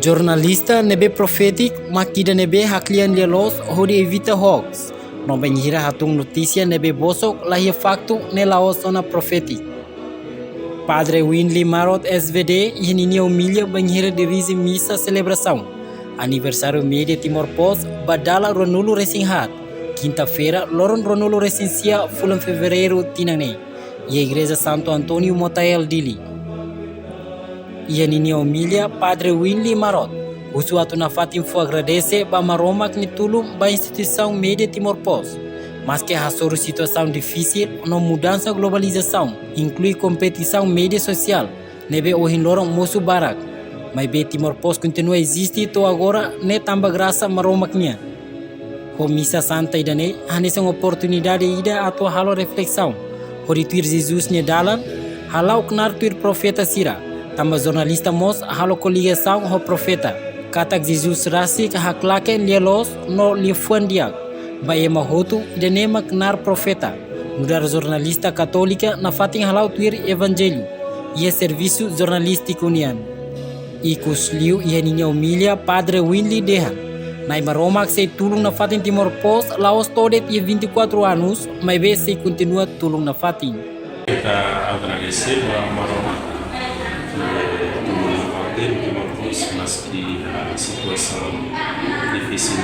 Jornalista nebe profetic makida nebe haklian lielos hodi evita hoax. No benhira hatung notícia nebe bosok lahia faktu ne laos ona profetic. Padre Winley Marot SVD yenini humilha benhira divisi missa celebração. Aniversário media Timor-Post badala Ronulo Racing quinta-feira loron Ronulo Recensia fulan fevereiro tinane. E a igreja Santo Antônio Motael Dili. Yenini humilha Padre Winley Marot. O suatu na fatim fu agradece ba maromak ni tulung ba instituição média Timor-Post. Mas que a sobre situação difícil, no mudança globalização, inclui competição média social, nebe o hinloram moço barak. Mas be Timor-Post continua a existir to agora ne tamba graça maromaknya. Ho missa santa idane, hanes uma oportunidade ida a tua halo reflexão. Ho rituir Jesus ne dalan, halau knar tuir profeta sira. Tamba jornalista mos halo coligação ho profeta. Katak Jesus rasik haklake lielos no lifuandiak. Baie mahotu idanema knar profeta. Mudar jornalista católica na fating halau tuir evangelho. Ia serviço jornalístico nian. Ikusliu ia ninya humilha Padre Winley Dehan. Nai maromak sei tulung na fating Timor-Post laos todet ia 24 anos, mas be sei continua tulung na fating. Kita agradecer a maromak Timor-Post meski situação difícil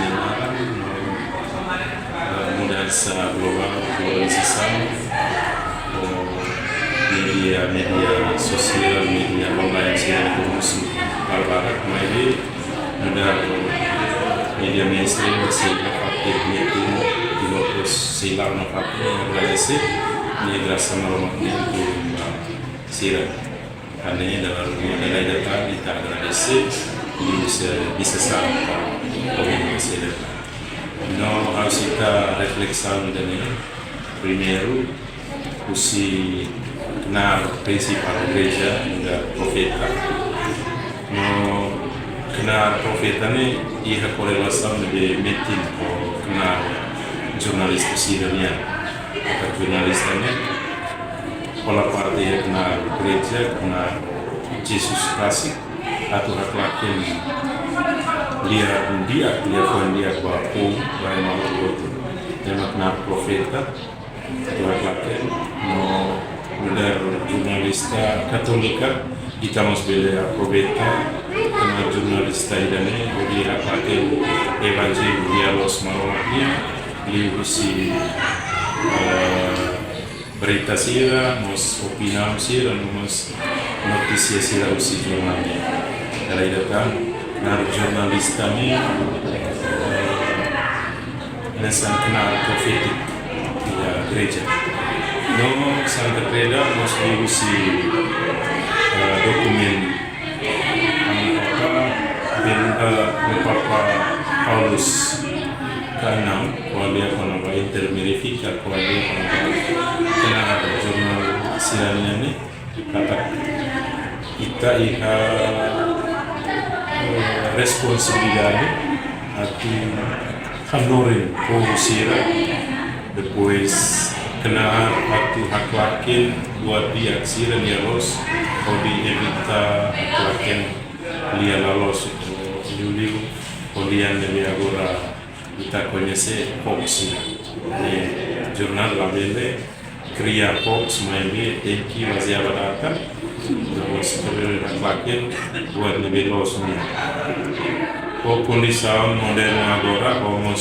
mudança globalização, media sosial, media online sehingga musim berbarak, tapi mudah media mainstream masih dapat Timor-Post silang dapat agradecer ni graça maromaknya itu sirah. Karena dalam nilai data kita agradecer bisa sampai komunikasi data. No harus kita refleksão dani primeiro usi kenal principal igreja da profeta. No kenal profeta ni ia korelação de metin ou kenal jornalista sirania. Kata jornalista ni pola parte ia kenal gereja, kenal Jesus Kasih atau hak-hakin dia foi dia bapu vai mal outro tema na profeta atau no mulher jornalista católica estamos bele aproveita como jornalista idane dia hak-hakin evangelho dia los maromaknya livro si berita sira nos opinião sira nos notícia sira usi jornalnya dari datang na jornalista ni nessa canal profético da igreja. No Santa Creda nós vimos documento o Papa Paulus Kanam, qual é a intermedifica, qual é a jornal siranya ni kata kita responsabilidade aqui Handorin Sira depois kena waktu hak lakin buat dia Sira dia los kodi evita hak lakin dia lalos Juliu kodian dia agora kita conhece Fox ni jurnal labele cria Fox mainly teki baseada data depois hak lakin buat lebih los ni. Condição moderna agora, como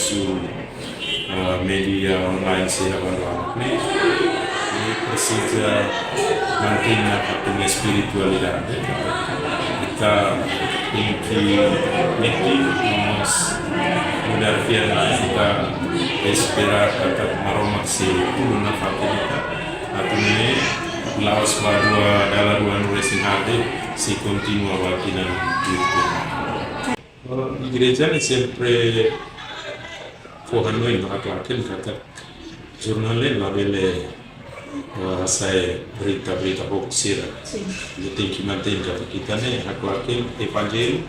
media online se avançar, e precisa manter a espiritualidade. Kita tem que meter, vamos mudar firma, kita esperar kata maromak se turun na fakulta. Atau ini laos badua dalam dua nuresin hati se continua wakilan virtual. Igreja sempre forrando em hak-hakin kata jurnalnya labele saya berita hoax sira. Jadi tinggi mantin kata kita nih hak-hakin evangelho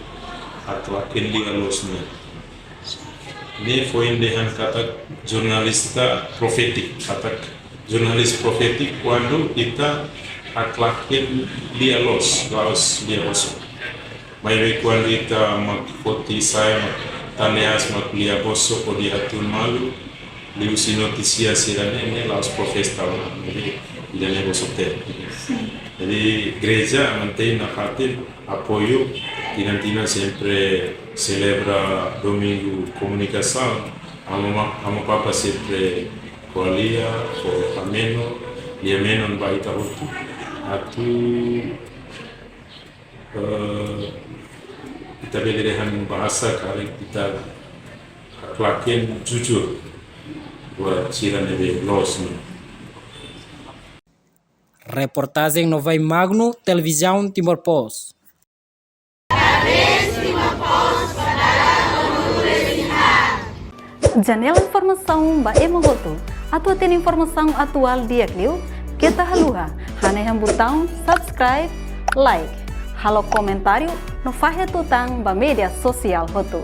hak-hakin ligalosnya. Ini foi dengan kata jornalista profetik kata jurnalis profetik quando kita hak-hakin ligalos Mai kualita mak foti saya mak taneas mak lia bosso o di hatun malu liu si notisia sirane laos profesta jadi ilene bosso ter. Jadi gereja mantém na fatin apoio Tina sempre celebra domingo comunicação amo papa sempre koalia ko ameno e ameno baita hotu atu kita belehan bahasa kali kita akhlakin jujur buat sirane de los. Reportagem no Vai Magno, Televisão Timor Post. Janela informação ba emogoto. Atua tem informação atual dia clio. Kita haluha. Haneham botão subscribe, like. Halo comentário no fahe tutang ba media sosial hotu.